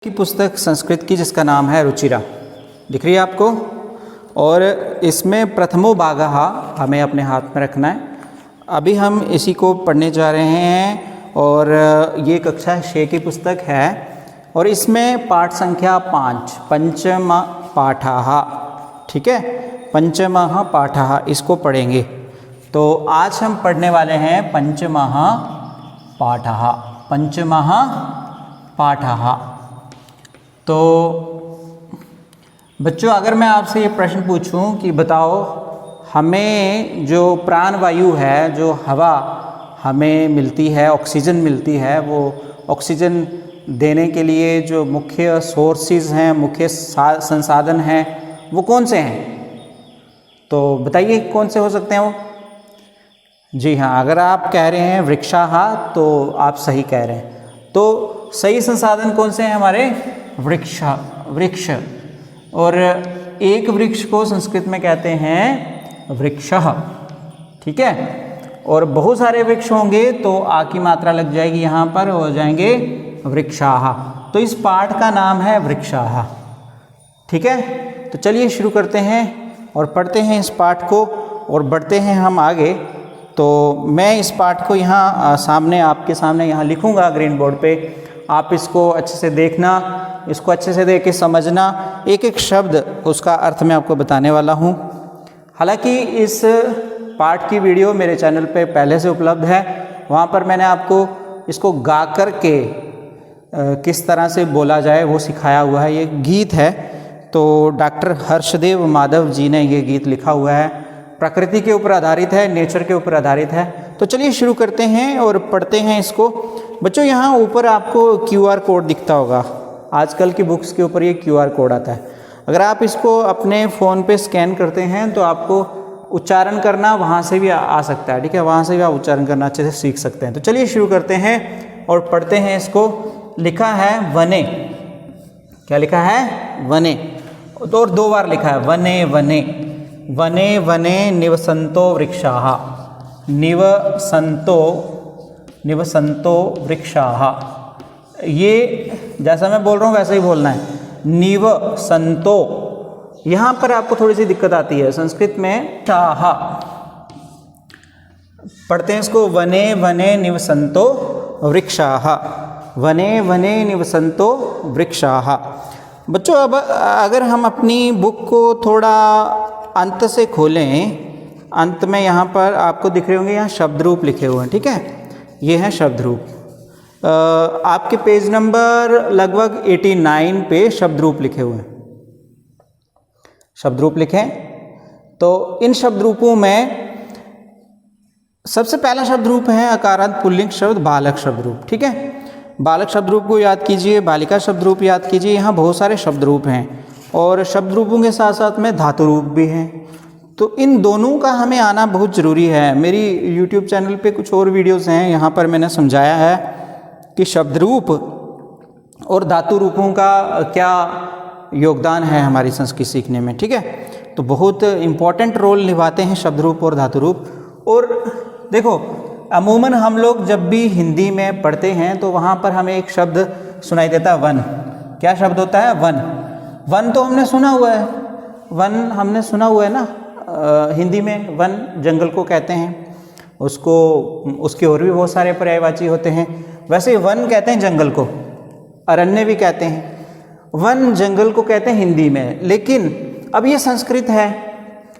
की पुस्तक संस्कृत की जिसका नाम है रुचिरा, दिख रही है आपको। और इसमें प्रथमो भागः हमें अपने हाथ में रखना है। अभी हम इसी को पढ़ने जा रहे हैं और ये कक्षा 6 की पुस्तक है और इसमें पाठ संख्या 5 पंचम पाठः, ठीक है, पंचमः पाठः, इसको पढ़ेंगे। तो आज हम पढ़ने वाले हैं पंचमः पाठः, पंचमः पाठः। तो बच्चों, अगर मैं आपसे ये प्रश्न पूछूं कि बताओ हमें जो प्राण वायु है, जो हवा हमें मिलती है, ऑक्सीजन मिलती है, वो ऑक्सीजन देने के लिए जो मुख्य सोर्सेज हैं, मुख्य संसाधन हैं, वो कौन से हैं? तो बताइए कौन से हो सकते हैं वो? जी हाँ, अगर आप कह रहे हैं वृक्षाः तो आप सही कह रहे हैं। तो सही संसाधन कौन से हैं हमारे? वृक्ष। और एक वृक्ष को संस्कृत में कहते हैं वृक्षः, ठीक है। और बहुत सारे वृक्ष होंगे तो आ की मात्रा लग जाएगी, यहाँ पर हो जाएंगे वृक्षाः। तो इस पाठ का नाम है वृक्षाः, ठीक है। तो चलिए शुरू करते हैं और पढ़ते हैं इस पाठ को और बढ़ते हैं हम आगे। तो मैं इस पाठ को यहाँ सामने, आपके सामने यहाँ लिखूँगा ग्रीन बोर्ड पे। आप इसको अच्छे से देखना, इसको अच्छे से देख के समझना, एक एक शब्द उसका अर्थ मैं आपको बताने वाला हूँ। हालांकि इस पाठ की वीडियो मेरे चैनल पे पहले से उपलब्ध है, वहाँ पर मैंने आपको इसको गा कर के किस तरह से बोला जाए वो सिखाया हुआ है। ये गीत है, तो डॉक्टर हर्षदेव माधव जी ने ये गीत लिखा हुआ है, प्रकृति के ऊपर आधारित है, नेचर के ऊपर आधारित है। तो चलिए शुरू करते हैं और पढ़ते हैं इसको। बच्चों, यहाँ ऊपर आपको QR कोड दिखता होगा, आजकल की बुक्स के ऊपर ये QR कोड आता है। अगर आप इसको अपने फ़ोन पे स्कैन करते हैं तो आपको उच्चारण करना वहाँ से भी आ सकता है, ठीक है, वहाँ से भी आप उच्चारण करना अच्छे से सीख सकते हैं। तो चलिए शुरू करते हैं और पढ़ते हैं इसको। लिखा है वने, क्या लिखा है? वने। और 2 बार लिखा है वने वने, वने वने निवसन्तो वृक्षाः, निवसन्तो वृक्षाः। ये जैसा मैं बोल रहा हूँ वैसे ही बोलना है, निवसन्तो। यहाँ पर आपको थोड़ी सी दिक्कत आती है संस्कृत में, शाह पढ़ते हैं इसको, वने वने निवसन्तो वृक्षाः, वने वने निवसन्तो वृक्षाः। बच्चों, अब अगर हम अपनी बुक को थोड़ा अंत से खोलें, अंत में यहाँ पर आपको दिख रहे होंगे, यहाँ शब्द रूप लिखे हुए हैं, ठीक है, ये है शब्द रूप। आपके पेज नंबर लगभग 89 पे शब्द रूप लिखे हुए हैं, शब्द रूप लिखे। तो इन शब्द रूपों में सबसे पहला शब्द रूप है अकारांत पुल्लिंग शब्द बालक शब्द रूप, ठीक है। बालक शब्द रूप को याद कीजिए, बालिका शब्द रूप याद कीजिए। यहाँ बहुत सारे शब्द रूप हैं और शब्द रूपों के साथ साथ में धातु रूप भी हैं। तो इन दोनों का हमें आना बहुत ज़रूरी है। मेरी YouTube चैनल पे कुछ और वीडियोस हैं, यहाँ पर मैंने समझाया है कि शब्द रूप और धातु रूपों का क्या योगदान है हमारी संस्कृत सीखने में, ठीक है। तो बहुत इम्पॉर्टेंट रोल निभाते हैं शब्द रूप और धातु रूप। और देखो, अमूमन हम लोग जब भी हिंदी में पढ़ते हैं तो वहाँ पर हमें एक शब्द सुनाई देता है, वन। क्या शब्द होता है? वन। वन तो हमने सुना हुआ है, वन हमने सुना हुआ है ना, हिंदी में वन जंगल को कहते हैं, उसको, उसके और भी बहुत सारे पर्यायवाची होते हैं। वैसे वन कहते हैं जंगल को, अरण्य भी कहते हैं, वन जंगल को कहते हैं हिंदी में। लेकिन अब ये संस्कृत है,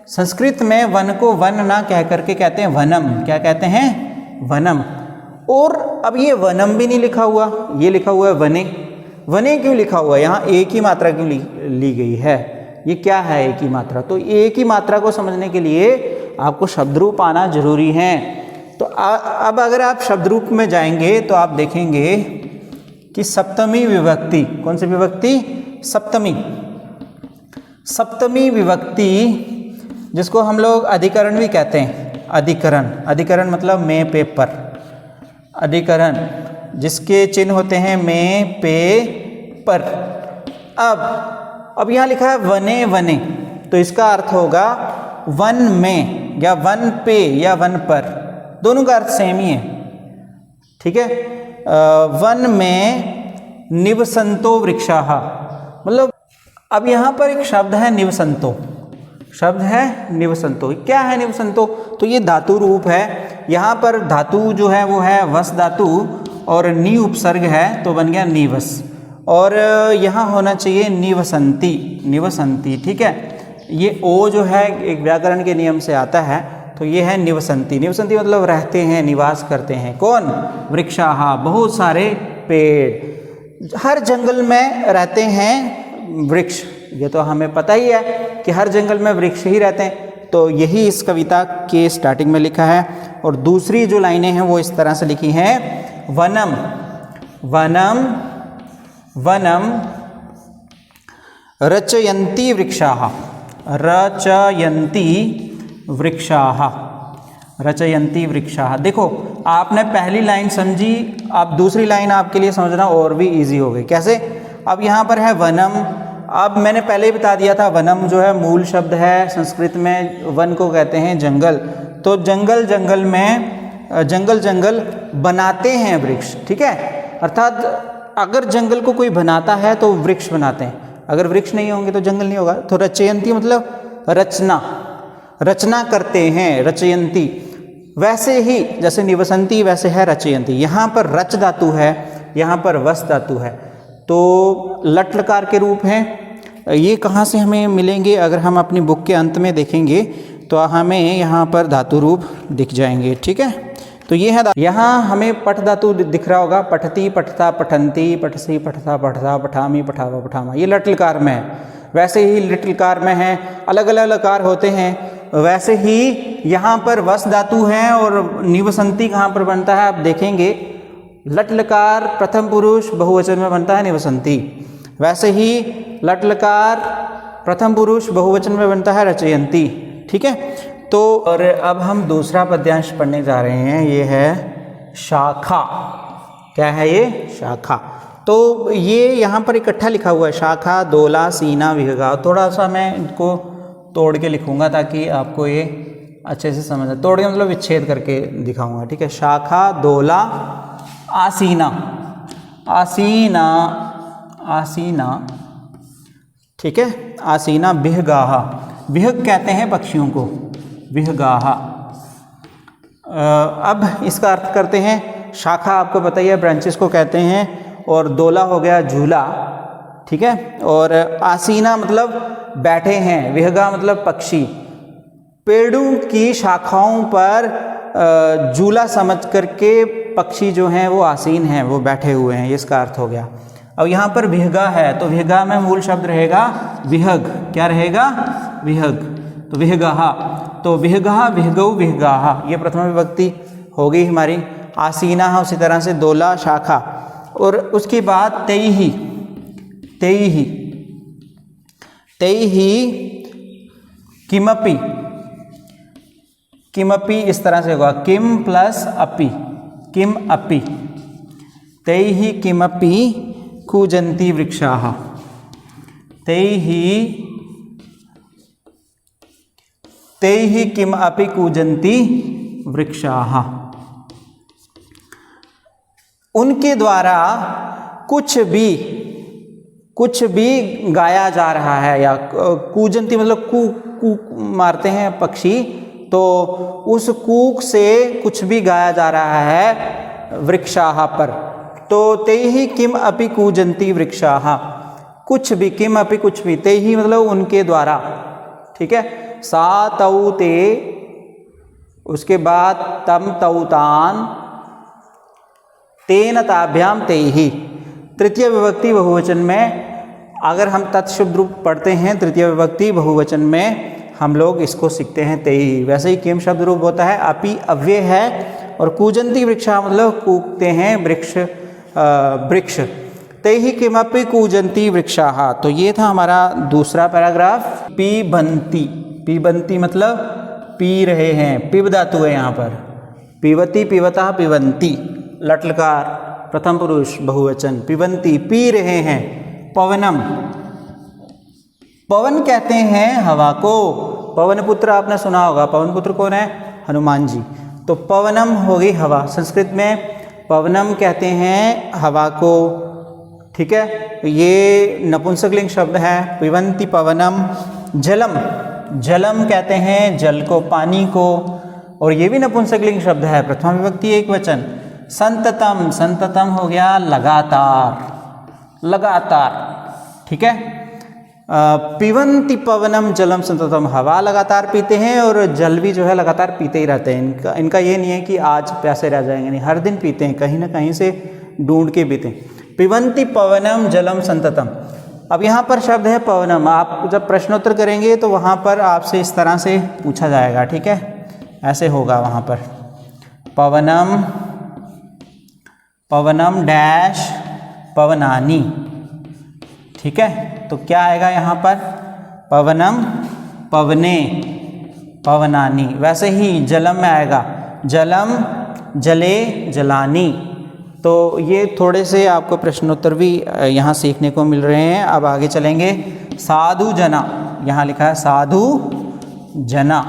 संस्कृत में वन को वन ना कह करके कहते हैं वनम। क्या कहते हैं? वनम। और अब ये वनम भी नहीं लिखा हुआ, ये लिखा हुआ है वने। वने क्यों लिखा हुआ है? यहाँ एक ही मात्रा क्यों ली गई है? ये क्या है एक ही मात्रा? तो एक ही मात्रा को समझने के लिए आपको शब्द रूप आना जरूरी है। तो अब अगर आप शब्द रूप में जाएंगे तो आप देखेंगे कि सप्तमी विभक्ति, कौन सी विभक्ति? सप्तमी। सप्तमी विभक्ति, जिसको हम लोग अधिकरण भी कहते हैं, अधिकरण। अधिकरण मतलब में, पे, पर। अधिकरण जिसके चिन्ह होते हैं में, पे, पर। अब यहाँ लिखा है वने वने, तो इसका अर्थ होगा वन में या वन पे या वन पर, दोनों का अर्थ सेम ही है, ठीक है। वन में निवसंतो वृक्षाः, मतलब अब यहाँ पर एक शब्द है निवसंतो, शब्द है निवसंतो। क्या है निवसंतो? तो ये धातु रूप है। यहाँ पर धातु जो है वो है वस धातु और नी उपसर्ग है तो बन गया निवस, और यहाँ होना चाहिए निवसंती, निवसंती। ठीक है, ये ओ जो है एक व्याकरण के नियम से आता है, तो ये है निवसंती। निवसंती मतलब रहते हैं, निवास करते हैं। कौन? वृक्षाः, बहुत सारे पेड़। हर जंगल में रहते हैं वृक्ष, ये तो हमें पता ही है कि हर जंगल में वृक्ष ही रहते हैं। तो यही इस कविता के स्टार्टिंग में लिखा है। और दूसरी जो लाइनें हैं वो इस तरह से लिखी हैं, वनम वनम वनम रचयन्ति वृक्षाः, रचयन्ति वृक्षाः, रचयन्ति वृक्षाः। देखो आपने पहली लाइन समझी, अब दूसरी लाइन आपके लिए समझना और भी इजी हो गई। कैसे? अब यहाँ पर है वनम। अब मैंने पहले ही बता दिया था वनम जो है मूल शब्द है, संस्कृत में वन को कहते हैं जंगल। तो जंगल जंगल में जंगल जंगल बनाते हैं वृक्ष। ठीक है, अर्थात अगर जंगल को कोई बनाता है तो वृक्ष बनाते हैं, अगर वृक्ष नहीं होंगे तो जंगल नहीं होगा। तो रचयन्ति मतलब रचना, रचना करते हैं, रचयन्ति। वैसे ही जैसे निवसंती वैसे है रचयन्ति। यहाँ पर रच धातु है, यहाँ पर वस धातु है, तो लट लकार के रूप हैं। ये कहाँ से हमें मिलेंगे? अगर हम अपनी बुक के अंत में देखेंगे तो हमें यहाँ पर धातु रूप दिख जाएंगे। ठीक है, तो ये है। यहाँ हमें पठ धातु दिख रहा होगा, पठती, पठता, पठंती, पठसी, पठता, पठता, पठामी, पठावा, पठामा, ये लट लकार में है। वैसे ही लिट लकार में है, अलग अलग लकार होते हैं। वैसे ही यहाँ पर वस धातु है और निवसंती कहाँ पर बनता है आप देखेंगे, लट लकार प्रथम पुरुष बहुवचन में बनता है निवसंती। वैसे ही लट लकार प्रथम पुरुष बहुवचन में बनता है रचयन्ति। ठीक है, तो और अब हम दूसरा पद्यांश पढ़ने जा रहे हैं, ये है शाखा। क्या है ये? शाखा। तो ये यहाँ पर इकट्ठा लिखा हुआ है, शाखा, दोला, सीना, विहगा। थोड़ा सा मैं इनको तोड़ के लिखूँगा ताकि आपको ये अच्छे से समझ आए। तोड़ के मतलब विच्छेद करके दिखाऊँगा। ठीक है, शाखा, दोला, आसीना, आसीना, आसीना। ठीक है, आसीना, विहगाः, विहग कहते हैं पक्षियों को, विहगाः। अब इसका अर्थ करते हैं। शाखा आपको पता ही है ब्रांचेस को कहते हैं, और दोला हो गया झूला। ठीक है, और आसीना मतलब बैठे हैं, विहगा मतलब पक्षी। पेड़ों की शाखाओं पर झूला समझ करके पक्षी जो हैं वो आसीन हैं, वो बैठे हुए हैं, इसका अर्थ हो गया। अब यहाँ पर विहगा है, तो विहगा में मूल शब्द रहेगा विहग। क्या रहेगा? विहग। तो विहगाः, तो विहगाः, विहगौ, विहगाः, ये प्रथमा विभक्ति हो गई हमारी। आसीना उसी तरह से दोला, शाखा। और उसके बाद तैहि, तैहि, तैहि किमपि, किमपि इस तरह से होगा, किम प्लस अपि, किम अपि, तैहि किमपि कूजन्ति वृक्षाः, तैहि, तैहि किम अपि कूजन्ति वृक्षाः। उनके द्वारा कुछ भी गाया जा रहा है, या कूजंती मतलब कूक मारते हैं पक्षी, तो उस कूक से कुछ भी गाया जा रहा है वृक्षाः पर। तो तैहि किम अपि कूजन्ति वृक्षाः, कुछ भी, किम अपि कुछ भी, तैहि मतलब उनके द्वारा। ठीक है, सा तौ ते, उसके बाद तम तौ तान, तेन ताभ्याम तैहि। तृतीय विभक्ति बहुवचन में अगर हम तत्शब्द रूप पढ़ते हैं तृतीय विभक्ति बहुवचन में हम लोग इसको सीखते हैं तैहि। वैसे ही किम शब्द रूप होता है, अपि अव्यय है, और कूजन्ति वृक्षा मतलब कूकते हैं वृक्ष, वृक्ष। तैहि किमपि कूजन्ति वृक्षाः। तो ये था हमारा दूसरा पैराग्राफ। पीबन्ति, पीबन्ति मतलब पी रहे हैं, पिब धातु है यहाँ पर। पीबति, पीबतः, पीबन्ति, लट लकार प्रथम पुरुष बहुवचन, पिबन्ति पी रहे हैं। पवनम, पवन कहते हैं हवा को। पवन पुत्र आपने सुना होगा, पवन पुत्र कौन है? हनुमान जी। तो पवनम हो गई हवा। संस्कृत में पवनम कहते हैं हवा को। ठीक है, ये नपुंसकलिंग शब्द है। पिबन्ति पवनम जलम, जलम कहते हैं जल को, पानी को, और ये भी नपुंसकलिंग शब्द है, प्रथमा विभक्ति एक वचन। संततम, संततम हो गया लगातार, लगातार, ठीक है। पिबन्ति पवनम जलम संततम, हवा लगातार पीते हैं और जल भी जो है लगातार पीते ही रहते हैं। इनका ये नहीं है कि आज प्यासे रह जाएंगे, नहीं, हर दिन पीते हैं, कहीं ना कहीं से ढूंढ के पीते हैं। पिबन्ति पवनम जलम संततम। अब यहाँ पर शब्द है पवनम, आप जब प्रश्नोत्तर करेंगे तो वहाँ पर आपसे इस तरह से पूछा जाएगा, ठीक है, ऐसे होगा वहाँ पर, पवनम, पवनम डैश पवनानी, ठीक है। तो क्या आएगा यहाँ पर, पवनम पवने पवनानी। वैसे ही जलम में आएगा जलम जले जलानी। तो ये थोड़े से आपको प्रश्नोत्तर भी यहाँ सीखने को मिल रहे हैं। अब आगे चलेंगे। साधु जना, यहाँ लिखा है साधु जना,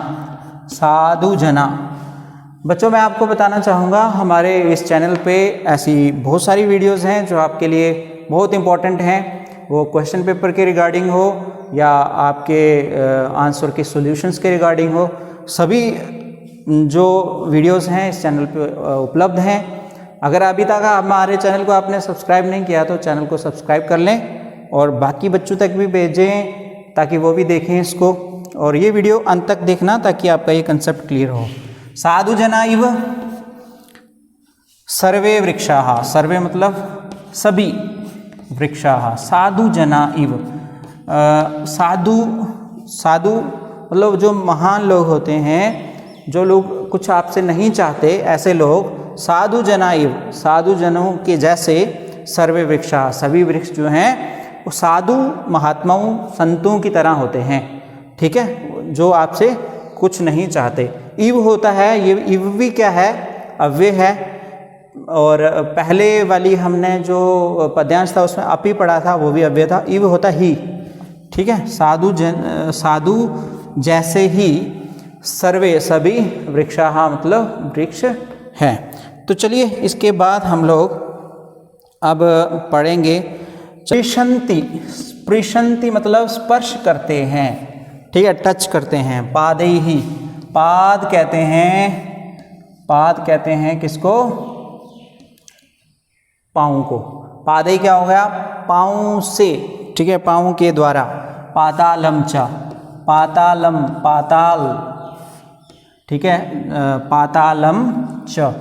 साधु जना। बच्चों मैं आपको बताना चाहूँगा हमारे इस चैनल पे ऐसी बहुत सारी वीडियोस हैं जो आपके लिए बहुत इम्पॉर्टेंट हैं, वो क्वेश्चन पेपर के रिगार्डिंग हो या आपके आंसर के सॉल्यूशंस के रिगार्डिंग हो, सभी जो वीडियोस हैं इस चैनल पे उपलब्ध हैं। अगर अभी तक हमारे चैनल को आपने सब्सक्राइब नहीं किया तो चैनल को सब्सक्राइब कर लें और बाकी बच्चों तक भी भेजें ताकि वो भी देखें इसको, और ये वीडियो अंत तक देखना ताकि आपका ये कंसेप्ट क्लियर हो। साधु जना इव सर्वे वृक्षाः, सर्वे मतलब सभी, वृक्षाः साधु जना इव। साधु, साधु मतलब जो महान लोग होते हैं, जो लोग कुछ आपसे नहीं चाहते, ऐसे लोग, साधु जना इव, साधु जनों के जैसे, सर्वे वृक्षाः सभी वृक्ष जो हैं वो साधु महात्माओं संतों की तरह होते हैं, ठीक है, जो आपसे कुछ नहीं चाहते। इव होता है, ये इव भी क्या है, अव्यय है, और पहले वाली हमने जो पद्यांश था उसमें अपी पढ़ा था, वो भी अव्यय था। इव होता ही, ठीक है, साधु साधु जैसे ही, सर्वे सभी, वृक्षाः मतलब वृक्ष हैं। तो चलिए इसके बाद हम लोग अब पढ़ेंगे स्पृशन्ति। स्पृशन्ति मतलब स्पर्श करते हैं, ठीक है, टच करते हैं। पादैहि, पाद कहते हैं, पाद कहते हैं किसको, पाँव को। पादैहि क्या हो गया, पाँव से, ठीक है, पाँव के द्वारा। पातालम च, पातालम पाताल, ठीक है, पातालम च।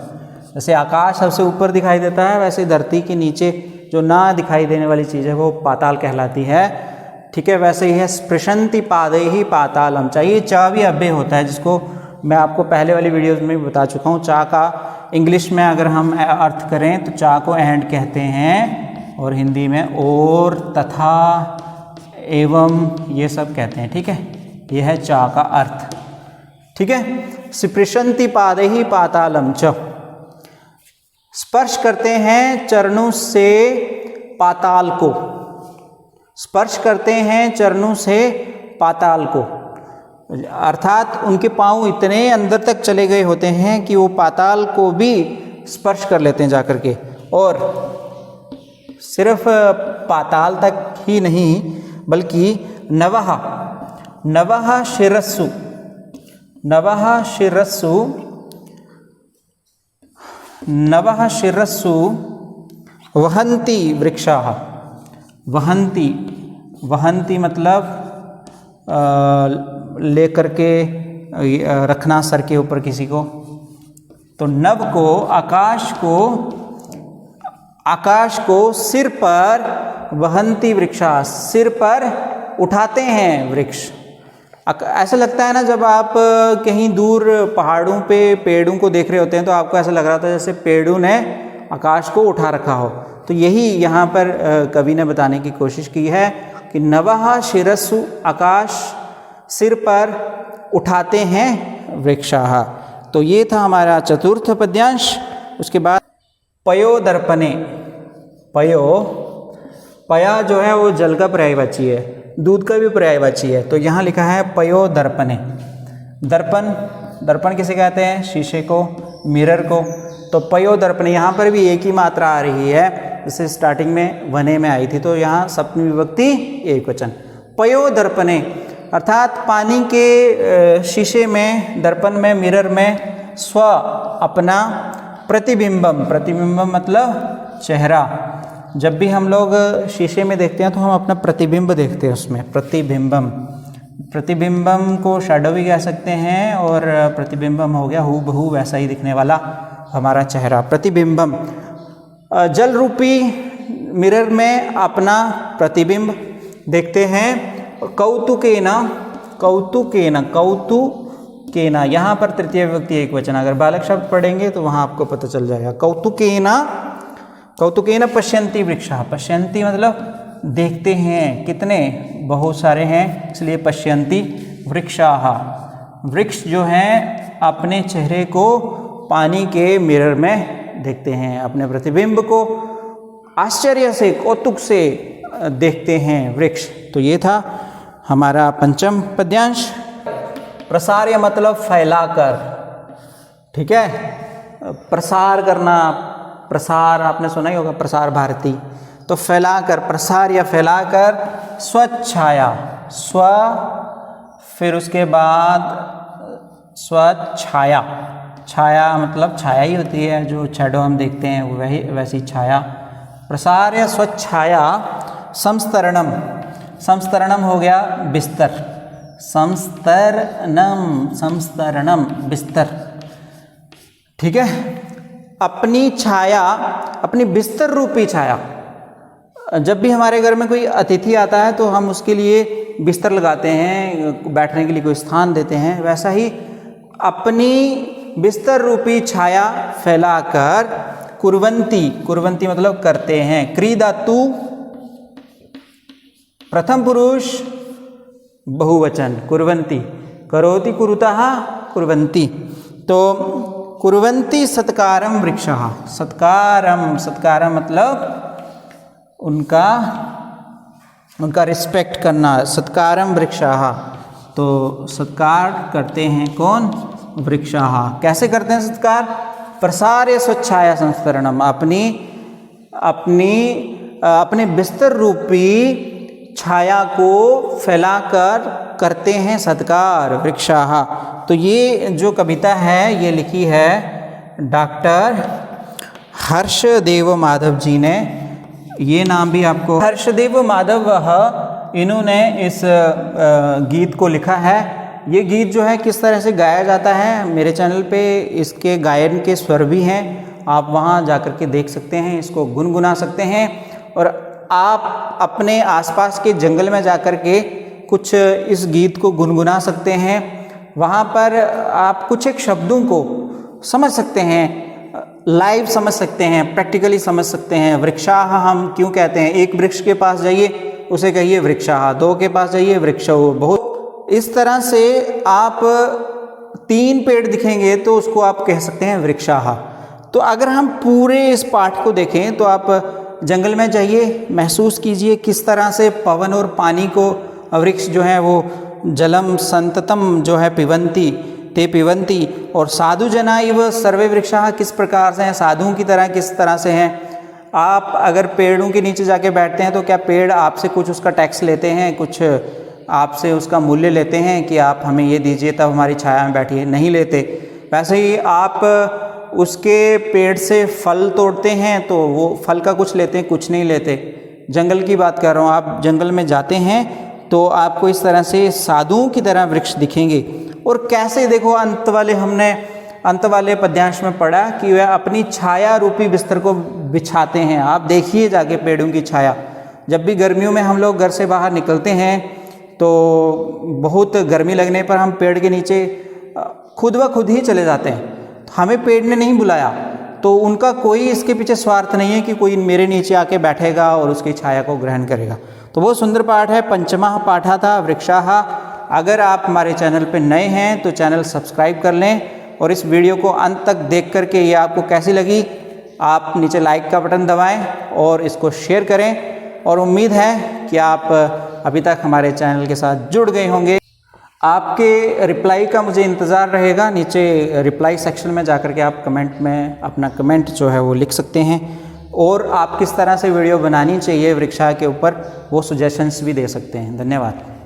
जैसे आकाश सबसे ऊपर दिखाई देता है, वैसे धरती के नीचे जो ना दिखाई देने वाली चीज़ है वो पाताल कहलाती है, ठीक है। वैसे ही है स्पृशन्ति पादैहि पातालम च। ये च भी अव्यय होता है, जिसको मैं आपको पहले वाली वीडियोस में भी बता चुका हूँ। चा का इंग्लिश में अगर हम अर्थ करें तो चा को एंड कहते हैं, और हिंदी में और, तथा, एवं, ये सब कहते हैं, ठीक है। यह है चा का अर्थ, ठीक है। स्पृशन्ति पादैहि पातालम च, स्पर्श करते हैं चरणों से पाताल को, स्पर्श करते हैं चरणों से पाताल को, अर्थात उनके पांव इतने अंदर तक चले गए होते हैं कि वो पाताल को भी स्पर्श कर लेते हैं जाकर के। और सिर्फ पाताल तक ही नहीं बल्कि नवः, नवः शिरस्सु, नवः शिरस्सु, नवः शिरस्सु वहन्ति वृक्षाः। वहन्ति, वहन्ति मतलब लेकर के रखना सर के ऊपर किसी को। तो नभ को, आकाश को सिर पर, वहन्ति वृक्षाः सिर पर उठाते हैं वृक्ष। ऐसा लगता है ना, जब आप कहीं दूर पहाड़ों पे पेड़ों को देख रहे होते हैं तो आपको ऐसा लग रहा था जैसे पेड़ों ने आकाश को उठा रखा हो। तो यही यहाँ पर कवि ने बताने की कोशिश की है कि नवः शिरस्सु, आकाश सिर पर उठाते हैं वृक्षाः। तो ये था हमारा चतुर्थ पद्यांश। उसके बाद पयो दर्पणे, पयो, पया जो है वो जल का पर्यायवाची है, दूध का भी पर्यायवाची है। तो यहाँ लिखा है पयो दर्पणे। दर्पण, दर्पण किसे कहते हैं, शीशे को, मिरर को। तो पयो दर्पणे, यहाँ पर भी एक ही मात्रा आ रही है, जैसे स्टार्टिंग में वने में आई थी, तो यहाँ सप्तमी विभक्ति एक वचन। पयो दर्पणे अर्थात पानी के शीशे में, दर्पण में, मिरर में स्व अपना प्रतिबिंबम, प्रतिबिंबम मतलब चेहरा। जब भी हम लोग शीशे में देखते हैं तो हम अपना प्रतिबिंब देखते हैं उसमें, प्रतिबिंबम। प्रतिबिंबम को शैडो भी कह सकते हैं, और प्रतिबिंबम हो गया हूबहू वैसा ही दिखने वाला हमारा चेहरा, प्रतिबिंबम। जल रूपी मिरर में अपना प्रतिबिंब देखते हैं। कौतुकेना, कौतुकेना, कौतुकेना, यहाँ पर तृतीय विभक्ति एक वचन। अगर बालक शब्द पढ़ेंगे तो वहाँ आपको पता चल जाएगा। कौतुकेना, कौतुकेन पश्यन्ति वृक्षः, पश्यन्ति मतलब देखते हैं, कितने, बहुत सारे हैं, इसलिए पश्यन्ति वृक्षाः। वृक्ष जो हैं अपने चेहरे को पानी के मिरर में देखते हैं, अपने प्रतिबिंब को आश्चर्य से, कौतुक से देखते हैं वृक्ष। तो ये था हमारा पंचम पद्यांश। प्रसार्य मतलब फैलाकर, ठीक है, प्रसार करना, प्रसार आपने सुना ही होगा, प्रसार भारती। तो फैलाकर, प्रसार या फैलाकर, स्वच्छाया, स्व फिर उसके बाद स्वच्छाया, छाया मतलब छाया ही होती है, जो शैडो हम देखते हैं वही वैसी छाया। प्रसार या स्वच्छाया। संस्तरणम, संस्तरणम हो गया बिस्तर, संस्तरणम, संस्तरणम बिस्तर, ठीक है। अपनी छाया, अपनी बिस्तर रूपी छाया। जब भी हमारे घर में कोई अतिथि आता है तो हम उसके लिए बिस्तर लगाते हैं, बैठने के लिए कोई स्थान देते हैं, वैसा ही अपनी बिस्तर रूपी छाया फैलाकर कुर्वन्ति, कुर्वन्ति मतलब करते हैं। क्रीडातु प्रथम पुरुष बहुवचन, कुर्वन्ति, करोति कुरुतः कुर्वन्ति। तो कुर्वन्ति सत्कारम वृक्षः, सत्कारम, सत्कारम मतलब उनका रिस्पेक्ट करना, सत्कारम वृक्षः। तो सत्कार करते हैं कौन? वृक्षः। कैसे करते हैं सत्कार? प्रसार्य स्वच्छाया संस्तरणम, अपने बिस्तर रूपी छाया को फैलाकर करते हैं सत्कार वृक्षः। तो ये जो कविता है ये लिखी है डॉक्टर हर्षदेव माधव जी ने। ये नाम भी आपको, हर्षदेव माधव, इन्होंने इस गीत को लिखा है। ये गीत जो है किस तरह से गाया जाता है, मेरे चैनल पे इसके गायन के स्वर भी हैं, आप वहाँ जाकर के देख सकते हैं, इसको गुनगुना सकते हैं। और आप अपने आसपास के जंगल में जाकर के कुछ इस गीत को गुनगुना सकते हैं। वहाँ पर आप कुछ एक शब्दों को समझ सकते हैं, लाइव समझ सकते हैं, प्रैक्टिकली समझ सकते हैं। वृक्षाः हम क्यों कहते हैं? एक वृक्ष के पास जाइए उसे कहिए वृक्षाः, दो के पास जाइए वृक्षौ। बहुत इस तरह से आप 3 पेड़ दिखेंगे तो उसको आप कह सकते हैं वृक्षाः। तो अगर हम पूरे इस पाठ को देखें तो आप जंगल में जाइए, महसूस कीजिए किस तरह से पवन और पानी को वृक्ष जो है वो जलम संततम जो है पिबंती, ते पिबंती। और साधु जना इव सर्वे वृक्षाः किस प्रकार से हैं, साधुओं की तरह किस तरह से हैं। आप अगर पेड़ों के नीचे जाके बैठते हैं तो क्या पेड़ आपसे कुछ उसका टैक्स लेते हैं, कुछ आपसे उसका मूल्य लेते हैं कि आप हमें ये दीजिए तब हमारी छाया में बैठिए? नहीं लेते। वैसे ही आप उसके पेड़ से फल तोड़ते हैं तो वो फल का कुछ लेते हैं, कुछ नहीं लेते। जंगल की बात कर रहा हूँ, आप जंगल में जाते हैं तो आपको इस तरह से साधुओं की तरह वृक्ष दिखेंगे। और कैसे देखो, हमने अंत वाले पद्यांश में पढ़ा कि वह अपनी छाया रूपी बिस्तर को बिछाते हैं। आप देखिए जाके पेड़ों की छाया। जब भी गर्मियों में हम लोग घर से बाहर निकलते हैं तो बहुत गर्मी लगने पर हम पेड़ के नीचे खुद व खुद ही चले जाते हैं। हमें पेड़ ने नहीं बुलाया, तो उनका कोई इसके पीछे स्वार्थ नहीं है कि कोई मेरे नीचे आके बैठेगा और उसकी छाया को ग्रहण करेगा। तो बहुत सुंदर पाठ है। पंचमः पाठः था वृक्षाः। अगर आप हमारे चैनल पे नए हैं तो चैनल सब्सक्राइब कर लें, और इस वीडियो को अंत तक देख करके ये आपको कैसी लगी आप नीचे लाइक का बटन दबाएं और इसको शेयर करें। और उम्मीद है कि आप अभी तक हमारे चैनल के साथ जुड़ गए होंगे। आपके रिप्लाई का मुझे इंतज़ार रहेगा। नीचे रिप्लाई सेक्शन में जाकर के आप कमेंट में अपना कमेंट जो है वो लिख सकते हैं। और आप किस तरह से वीडियो बनानी चाहिए वृक्षा के ऊपर वो सजेशंस भी दे सकते हैं। धन्यवाद।